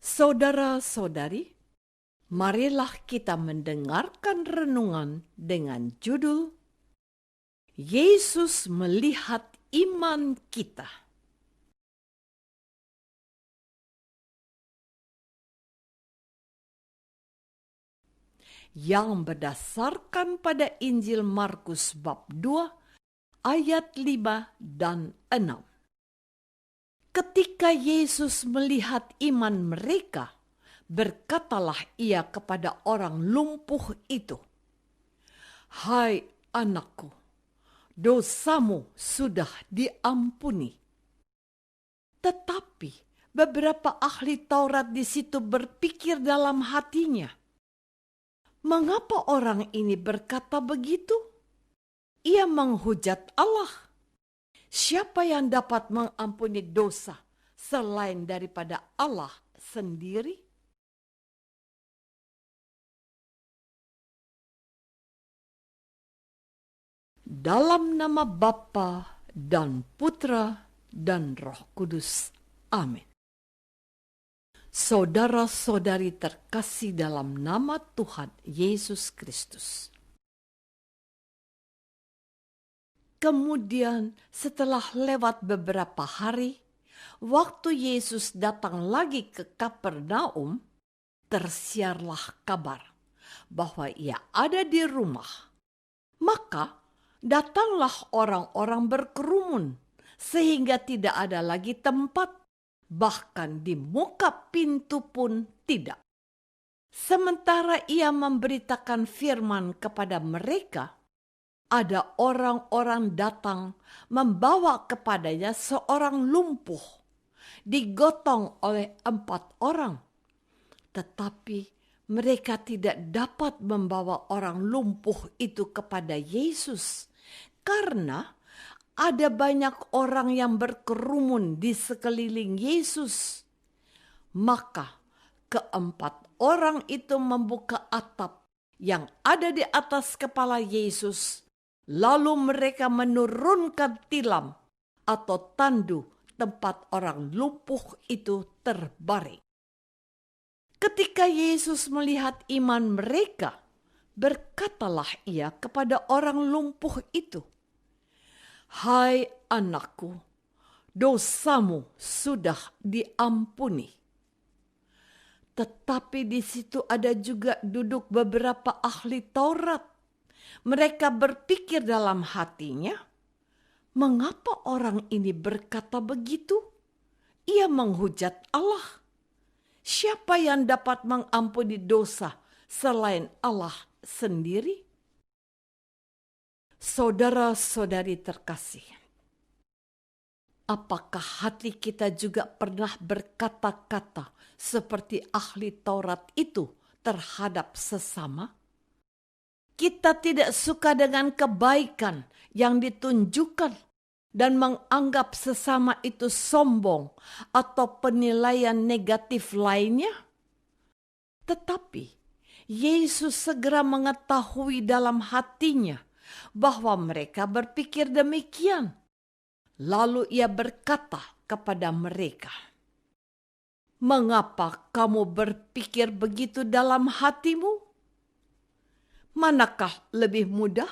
Saudara-saudari, marilah kita mendengarkan renungan dengan judul Yesus melihat iman kita. Yang berdasarkan pada Injil Markus bab 2 ayat 5 dan 6. Ketika Yesus melihat iman mereka, berkatalah ia kepada orang lumpuh itu, "Hai anakku, dosamu sudah diampuni." Tetapi beberapa ahli Taurat di situ berpikir dalam hatinya, "Mengapa orang ini berkata begitu? Ia menghujat Allah. Siapa yang dapat mengampuni dosa selain daripada Allah sendiri?" Dalam nama Bapa dan Putra dan Roh Kudus. Amin. Saudara-saudari terkasih dalam nama Tuhan Yesus Kristus. Kemudian setelah lewat beberapa hari, waktu Yesus datang lagi ke Kapernaum, tersiarlah kabar bahwa ia ada di rumah. Maka datanglah orang-orang berkerumun sehingga tidak ada lagi tempat, bahkan di muka pintu pun tidak. Sementara ia memberitakan firman kepada mereka, ada orang-orang datang membawa kepadanya seorang lumpuh, digotong oleh 4 orang. Tetapi mereka tidak dapat membawa orang lumpuh itu kepada Yesus, karena ada banyak orang yang berkerumun di sekeliling Yesus. Maka 4 orang itu membuka atap yang ada di atas kepala Yesus. Lalu mereka menurunkan tilam atau tandu tempat orang lumpuh itu terbaring. Ketika Yesus melihat iman mereka, berkatalah ia kepada orang lumpuh itu, "Hai anakku, dosamu sudah diampuni." Tetapi di situ ada juga duduk beberapa ahli Taurat. Mereka berpikir dalam hatinya, "Mengapa orang ini berkata begitu? Ia menghujat Allah. Siapa yang dapat mengampuni dosa selain Allah sendiri?" Saudara-saudari terkasih, apakah hati kita juga pernah berkata-kata seperti ahli Taurat itu terhadap sesama? Kita tidak suka dengan kebaikan yang ditunjukkan dan menganggap sesama itu sombong atau penilaian negatif lainnya. Tetapi Yesus segera mengetahui dalam hatinya bahwa mereka berpikir demikian. Lalu ia berkata kepada mereka, "Mengapa kamu berpikir begitu dalam hatimu? Manakah lebih mudah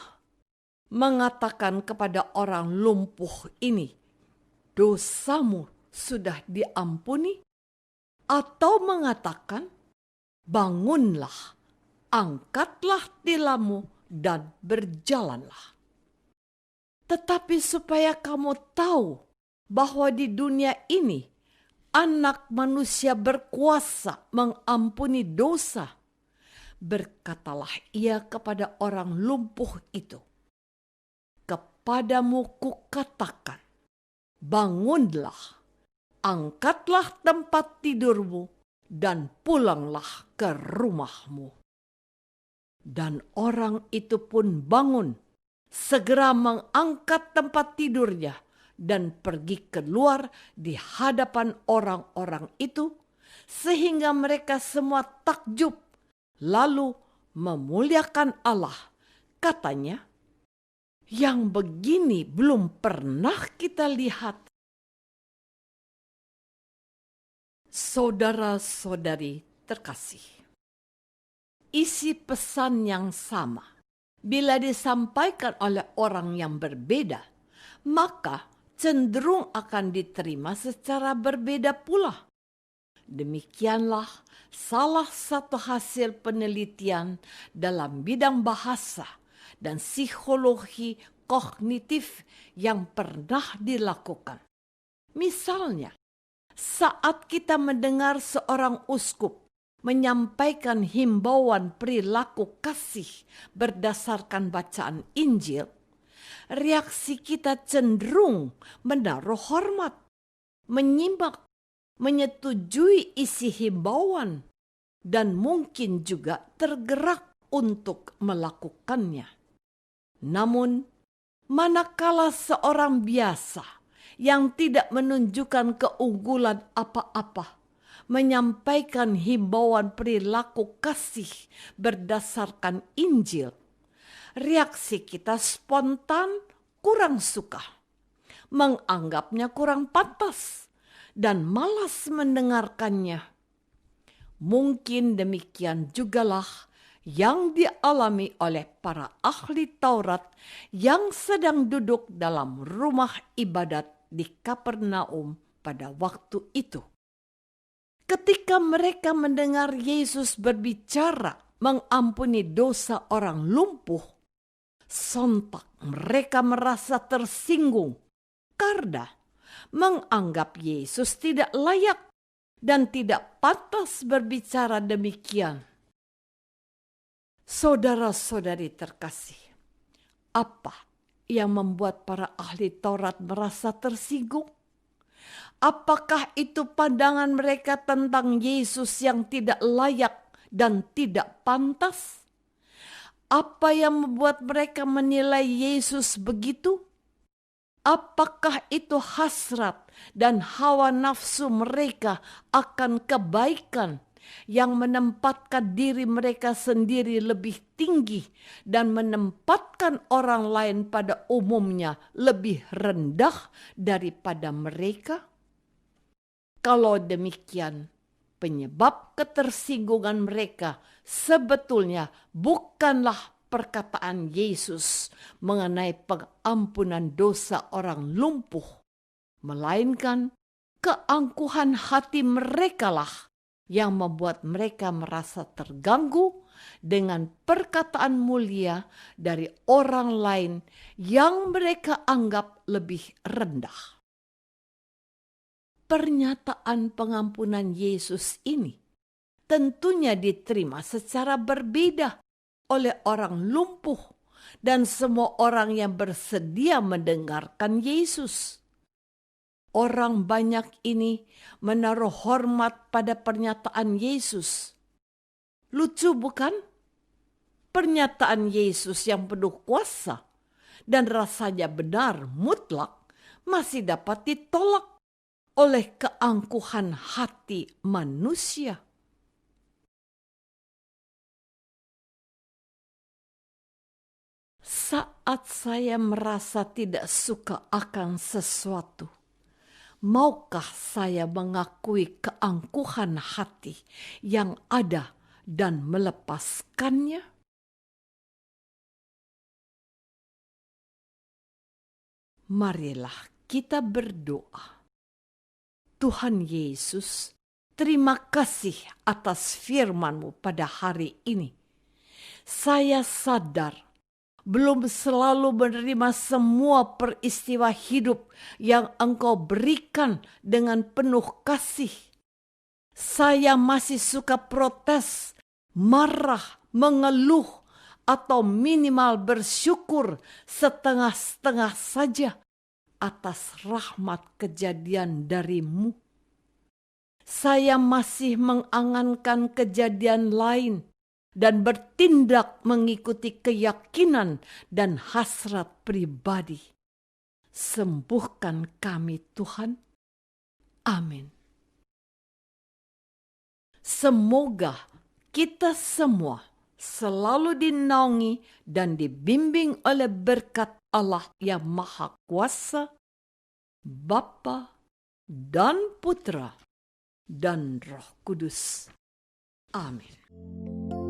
mengatakan kepada orang lumpuh ini, 'Dosamu sudah diampuni,' atau mengatakan, 'Bangunlah, angkatlah tilammu dan berjalanlah'? Tetapi supaya kamu tahu bahwa di dunia ini Anak Manusia berkuasa mengampuni dosa, berkatalah ia kepada orang lumpuh itu, 'Kepadamu kukatakan, bangunlah, angkatlah tempat tidurmu, dan pulanglah ke rumahmu.' Dan orang itu pun bangun, segera mengangkat tempat tidurnya, dan pergi keluar di hadapan orang-orang itu, sehingga mereka semua takjub, lalu memuliakan Allah. Katanya, 'Yang begini belum pernah kita lihat.' Saudara-saudari terkasih, isi pesan yang sama bila disampaikan oleh orang yang berbeda, maka cenderung akan diterima secara berbeda pula. Demikianlah salah satu hasil penelitian dalam bidang bahasa dan psikologi kognitif yang pernah dilakukan. Misalnya, saat kita mendengar seorang uskup menyampaikan himbauan perilaku kasih berdasarkan bacaan Injil, reaksi kita cenderung menaruh hormat, menyimak, menyetujui isi himbauan, dan mungkin juga tergerak untuk melakukannya. Namun, manakala seorang biasa yang tidak menunjukkan keunggulan apa-apa menyampaikan himbauan perilaku kasih berdasarkan Injil, reaksi kita spontan kurang suka, menganggapnya kurang pantas, dan malas mendengarkannya. Mungkin demikian jugalah yang dialami oleh para ahli Taurat yang sedang duduk dalam rumah ibadat di Kapernaum pada waktu itu. Ketika mereka mendengar Yesus berbicara mengampuni dosa orang lumpuh, sontak mereka merasa tersinggung karena menganggap Yesus tidak layak dan tidak pantas berbicara demikian. Saudara-saudari terkasih, apa yang membuat para ahli Taurat merasa tersinggung? Apakah itu pandangan mereka tentang Yesus yang tidak layak dan tidak pantas? Apa yang membuat mereka menilai Yesus begitu? Apakah itu hasrat dan hawa nafsu mereka akan kebaikan yang menempatkan diri mereka sendiri lebih tinggi dan menempatkan orang lain pada umumnya lebih rendah daripada mereka? Kalau demikian, penyebab ketersinggungan mereka sebetulnya bukanlah perkataan Yesus mengenai pengampunan dosa orang lumpuh, melainkan keangkuhan hati merekalah yang membuat mereka merasa terganggu dengan perkataan mulia dari orang lain yang mereka anggap lebih rendah. Pernyataan pengampunan Yesus ini tentunya diterima secara berbeda oleh orang lumpuh dan semua orang yang bersedia mendengarkan Yesus. Orang banyak ini menaruh hormat pada pernyataan Yesus. Lucu bukan? Pernyataan Yesus yang penuh kuasa dan rasanya benar mutlak masih dapat ditolak oleh keangkuhan hati manusia. Saat saya merasa tidak suka akan sesuatu, maukah saya mengakui keangkuhan hati yang ada dan melepaskannya? Marilah kita berdoa. Tuhan Yesus, terima kasih atas firman-Mu pada hari ini. Saya sadar belum selalu menerima semua peristiwa hidup yang Engkau berikan dengan penuh kasih. Saya masih suka protes, marah, mengeluh, atau minimal bersyukur setengah-setengah saja atas rahmat kejadian dari-Mu. Saya masih mengangankan kejadian lain dan bertindak mengikuti keyakinan dan hasrat pribadi. Sembuhkan kami, Tuhan. Amin. Semoga kita semua selalu dinaungi dan dibimbing oleh berkat Allah yang Maha Kuasa, Bapa dan Putra dan Roh Kudus. Amin.